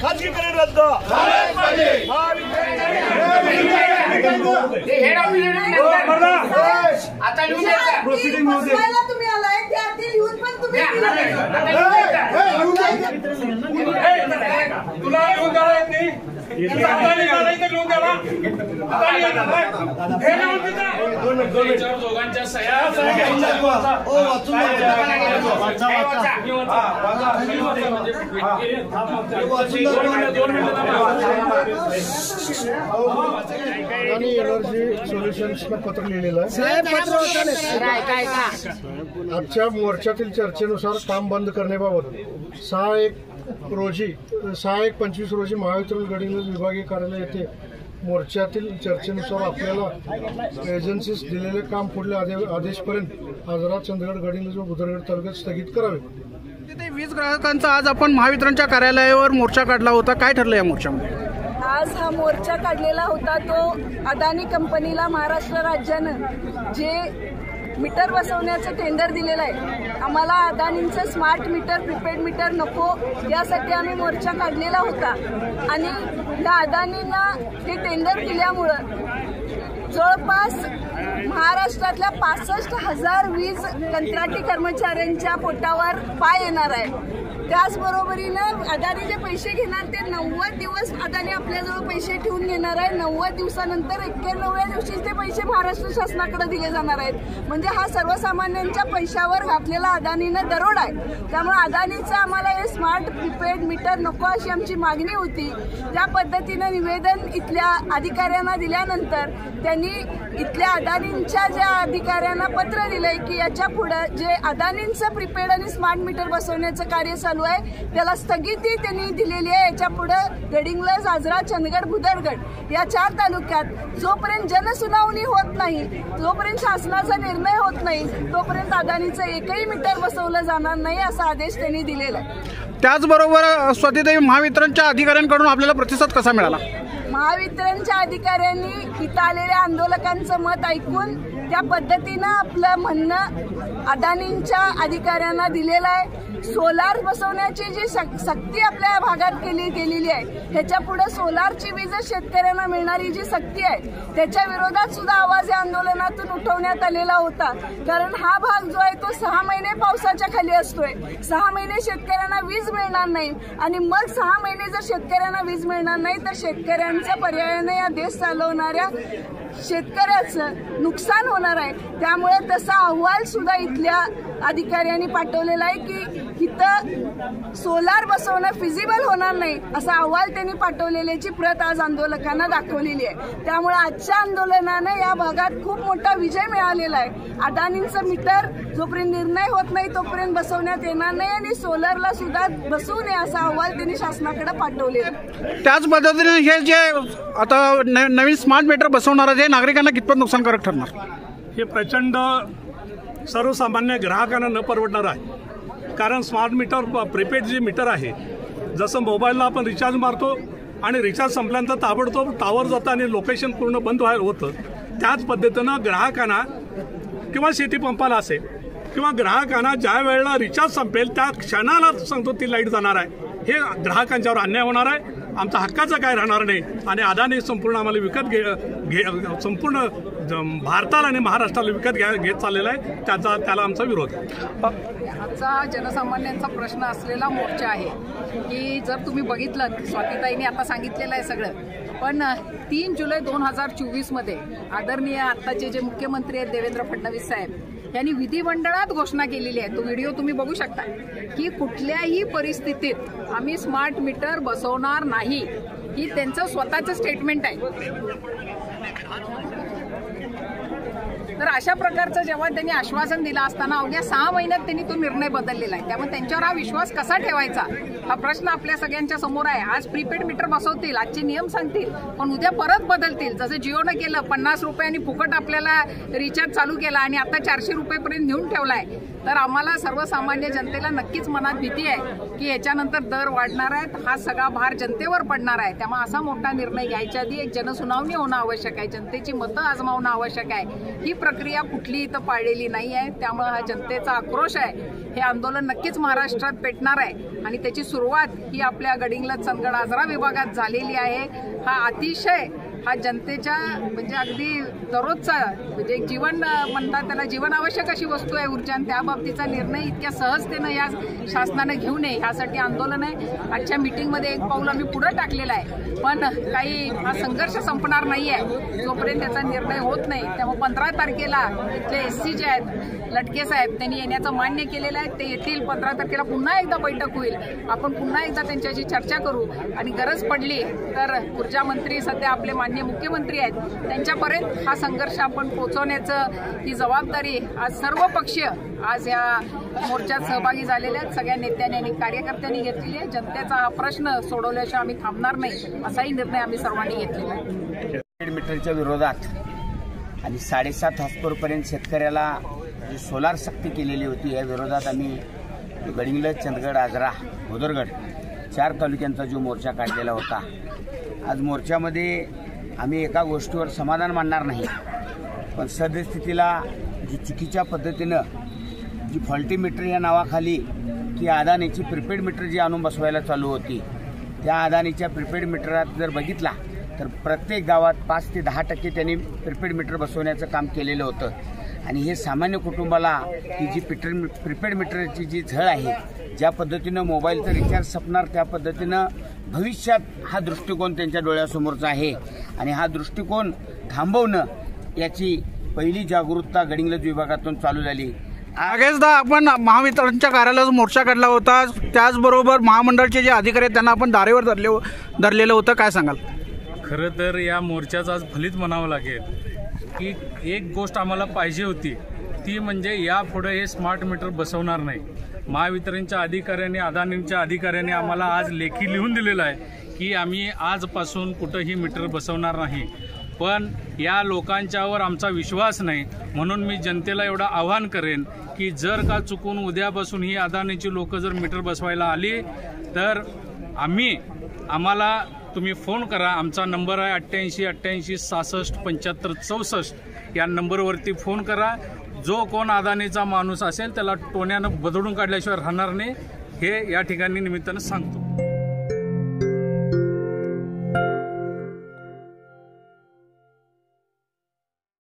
खाजगीकरण रद्द तुम्ही आलाय त्यातील लिहून पण तुम्ही तुला लिहून द्यायला येत नाही दोघांच्या सह्या एनर्जी सोल्युशन्सला पत्र लिहिलेलं आहे। आजच्या मोर्चातील चर्चेनुसार काम बंद करण्याबाबत 6/1/25 रोजी महावितरण गडिंग्लज विभागीय कार्यालय येथे मोर्चातील चर्चेनुसार आपल्याला एजन्सीस दिलेले काम पुढल्या आदेशपर्यंत आजरा, चंदगड, गडिंग्लज व बुदरगड तालुक्यात स्थगित करावे। वीज ग्राहकांचा आज आपण महावितरणच्या कार्यालयावर मोर्चा काढला होता, काय ठरलं या मोर्चामध्ये? आज हा मोर्चा काढलेला होता तो अदानी कंपनीला महाराष्ट्र राज्यानं जे मीटर बसवण्याचं टेंडर दिलेलं आहे, आम्हाला अदानींचं स्मार्ट मीटर, प्रीपेड मीटर नको यासाठी आम्ही मोर्चा काढलेला होता। आणि या अदानींना हे टेंडर दिल्यामुळं जवळपास महाराष्ट्रातल्या 65,000 वीज कंत्राटी कर्मचाऱ्यांच्या पोटावर पाय येणार आहे। त्याचबरोबरीनं अदानी जे पैसे घेणार ते 90 दिवस अदानी आपल्याजवळ पैसे ठेवून घेणार आहे। 90 दिवसानंतर 91व्या दिवशी ते पैसे महाराष्ट्र शासनाकडे दिले जाणार आहेत। म्हणजे हा सर्वसामान्यांच्या पैशावर घातलेला अदानीनं दरोडा आहे। त्यामुळे अदानीचं आम्हाला हे स्मार्ट प्रीपेड मीटर नको अशी आमची मागणी होती। त्या पद्धतीनं निवेदन इथल्या अधिकाऱ्यांना दिल्यानंतर त्यांनी इथल्या अदानींच्या ज्या अधिकाऱ्यांना पत्र दिलंय की याच्या पुढे जे अदानींचं प्रीपेड आणि स्मार्ट मीटर बसवण्याचं कार्य चालू आहे त्याला स्थगिती त्यांनी दिलेली आहे। याच्या पुढे गडिंग्लज, आजरा, चंदगड, बुदरगड या 4 तालुक्यात जोपर्यंत जनसुनावणी होत नाही, जोपर्यंत शासनाचा निर्णय होत नाही, तोपर्यंत अदानीचं एकही मीटर बसवलं जाणार नाही असा आदेश त्यांनी दिलेला आहे। त्याचबरोबर स्वातीताई, महावितरणच्या अधिकाऱ्यांकडून आपल्याला प्रतिसाद कसा मिळाला? महावितरणच्या अधिकाऱ्यांनी इथं आलेल्या आंदोलकांचं मत ऐकून त्या पद्धतीनं आपलं म्हणणं अदानींच्या अधिकाऱ्यांना दिलेलं आहे। सोलार बसवण्याची जी सक्ती आपल्या भागात केली गेलेली आहे, ह्याच्या पुढे सोलारची वीज शेतकऱ्यांना मिळणारी जी सक्ती आहे त्याच्या विरोधात सुद्धा आवाज या आंदोलनातून उठवण्यात आलेला होता। कारण हा भाग जो आहे तो 6 महिने पावसाच्या खाली असतोय, 6 महिने शेतकऱ्यांना वीज मिळणार नाही आणि मग 6 महिने जर शेतकऱ्यांना वीज मिळणार नाही तर शेतकऱ्यांचं पर्यायाने या देश चालवणाऱ्या शेतकऱ्याचं नुकसान होणार आहे। त्यामुळे तसा अहवाल सुद्धा इथल्या अधिकाऱ्यांनी पाठवलेला आहे की इथं सोलार बसवणं फिजिबल होणार नाही असा अहवाल त्यांनी पाठवलेल्याची प्रत आज आंदोलकांना दाखवलेली आहे। त्यामुळे आजच्या आंदोलनानं या भागात खूप मोठा विजय मिळालेला आहे। अदानींचं मीटर जोपर्यंत निर्णय होत नाही तोपर्यंत बसवण्यात येणार नाही आणि सोलरला सुद्धा बसवू नये असा अहवाल त्यांनी शासनाकडे पाठवलेला आहे। त्याच पद्धतीने हे जे आता नवीन स्मार्ट मीटर बसवणार आहे नागरिकांना कितपत नुकसानकारक ठरणार? हे प्रचंड सर्वसामान्य ग्राहकांना न परवडणार आहे। कारण स्मार्ट मीटर, प्रीपेड जे मीटर आहे, जसं मोबाईलला आपण रिचार्ज मारतो आणि रिचार्ज संपल्यानंतर ताबडतोब टावर जातं आणि लोकेशन पूर्ण बंद होतं, त्याच पद्धतीनं ग्राहकांना किंवा शेती पंपाला असेल किंवा ग्राहकांना ज्या वेळेला रिचार्ज संपेल त्या क्षणाला सांगतो ती लाईट जाणार आहे। हे ग्राहकांच्यावर अन्याय होणार आहे, आमचा हक्काचं काय राहणार नाही आणि अदानी संपूर्ण आम्हाला विकत संपूर्ण भारताला आणि महाराष्ट्राला विकत घेत चाललेला आहे, त्याला आमचा विरोध आहे। आजचा जनसामान्यांचा प्रश्न असलेला मोर्चा आहे की जर तुम्ही बघितलं, स्वातीताईंनी आता सांगितलेलं आहे सगळं, पण 3 जुलै 2024 मध्ये आदरणीय आत्ताचे जे मुख्यमंत्री आहेत देवेंद्र फडणवीस साहेब यांनी विधिमंडळात घोषणा केलेली आहे, तो व्हिडिओ तुम्ही बघू शकता की कुठल्याही परिस्थितीत आम्ही स्मार्ट मीटर बसवणार नाही, ही त्यांचं स्वतःचं स्टेटमेंट आहे। तर अशा प्रकारचं जेव्हा त्यांनी आश्वासन दिलं असताना अवघ्या 6 महिन्यात त्यांनी तो निर्णय बदललेला आहे. त्यामुळे त्यांच्यावर हा विश्वास कसा ठेवायचा हा प्रश्न आपल्या सगळ्यांच्या समोर आहे. आज प्रीपेड मीटर बसवतील, आजचे नियम सांगतील, पण उद्या परत बदलतील. जसं जिओनं केलं, 50 रुपयांनी फुकट आपल्याला रिचार्ज चालू केला आणि आता 400 रुपयेपर्यंत नेऊन ठेवलाय. तर आम्हाला सर्वसामान्य जनतेला नक्कीच मनात भीती आहे की याच्यानंतर दर वाढणार आहेत, हा सगळा भार जनतेवर पडणार आहे. त्यामुळे असा मोठा निर्णय घ्यायच्या आधी एक जनसुनावणी होणं आवश्यक आहे, जनतेची मतं आजमावणं आवश्यक आहे. ही प्रक्रिया कुठली इथं पाळलेली नाही आहे. त्यामुळे हा जनतेचा आक्रोश आहे, हे आंदोलन नक्कीच महाराष्ट्रात पेटणार आहे आणि त्याची सुरुवात ही आपल्या गडिंग्लज चंदगड आजरा विभागात झालेली आहे. हा अतिशय हा जनतेच्या म्हणजे अगदी दररोजचा म्हणजे जीवन म्हणतात त्याला जीवन आवश्यक अशी वस्तू आहे ऊर्जा, आणि त्या बाबतीचा निर्णय इतक्या सहजतेनं या शासनानं घेऊ नये यासाठी आंदोलन आहे. आजच्या मीटिंगमध्ये एक पाऊल आम्ही पुढे टाकलेला आहे, पण काही हा संघर्ष संपणार नाही आहे जोपर्यंत त्याचा निर्णय होत नाही. त्यामुळे 15 तारखेला इथले SC जे आहेत लटके साहेब त्यांनी येण्याचं मान्य केलेलं आहे. ते येतील 15 तारखेला पुन्हा एकदा बैठक होईल, आपण पुन्हा एकदा त्यांच्याशी चर्चा करू आणि गरज पडली तर ऊर्जा मंत्री सध्या आपले मान्य मुख्यमंत्री आहेत त्यांच्यापर्यंत हा संघर्ष आपण पोहोचवण्याचं ही जबाबदारी आज सर्व पक्षीय आज या मोर्चात सहभागी झालेले आहेत. सगळ्या नेत्यांनी आणि कार्यकर्त्यांनी घेतलेली आहे. जनतेचा हा प्रश्न सोडवल्याशिवाय आम्ही थांबणार नाही असाही निर्णय आम्ही सर्वांनी घेतलेला आहे. मीटरच्या विरोधात आणि 7.5 हॉर्सपावरपर्यंत शेतकऱ्याला जी सोलार सक्ती केलेली होती या विरोधात आम्ही गडिंग्लज, चंदगड, आजरा, भोदरगड 4 तालुक्यांचा जो मोर्चा काढलेला होता. आज मोर्चामध्ये आम्ही एका गोष्टीवर समाधान मानणार नाही, पण सद्यस्थितीला जी चुकीच्या पद्धतीनं जी फॉल्टी मीटर या नावाखाली की अदानीची प्रीपेड मीटर जी आणून बसवायला चालू होती, त्या अदानीच्या प्रीपेड मीटरात जर बघितला तर प्रत्येक गावात 5 ते 10% त्यांनी प्रीपेड मीटर बसवण्याचं काम केलेलं होतं. आणि हे सामान्य कुटुंबाला ही जी प्रीपेड मीटरची जी झळ आहे, ज्या पद्धतीनं मोबाईलचं रिचार्ज संपणार त्या पद्धतीनं भविष्यात हा दृष्टिकोन त्यांच्या डोळ्यासमोरचा आहे. आणि हा दृष्टिकोन थांबवणं याची पहिली जागरूकता गडिंग्लज विभागातून चालू झाली. आगेशदा, आपण महावितरणच्या कार्यालयात मोर्चा काढला होता, त्याचबरोबर महामंडळाचे जे अधिकारी आहेत त्यांना आपण दारेवर धरलेलं होतं, काय सांगाल? खरं तर या मोर्चाचं आज फलित म्हणावं लागेल की एक गोष्ट आम्हाला पाहिजे होती, ती म्हणजे यापुढे हे स्मार्ट मीटर बसवणार नाही. महावितरणच्या अधिकाऱ्यांनी, अदानीच्या अधिकाऱ्यांनी आम्हाला आज लेखी लिहून दिलेलं आहे की आम्ही आजपासून कुठंही मीटर बसवणार नाही. पण या लोकांच्यावर आमचा विश्वास नाही, म्हणून मी जनतेला एवढं आवाहन करेन की जर का चुकून उद्यापासून ही अदानीची लोक जर मीटर बसवायला आली तर आम्हाला तुम्ही फोन करा. आमचा नंबर आहे 88 88 66 75 64. या नंबरवरती फोन करा. जो कोण अदानीचा माणूस असेल त्याला टोण्यानं बदलून काढल्याशिवाय राहणार नाही, हे या ठिकाणी निमित्तानं सांगतो.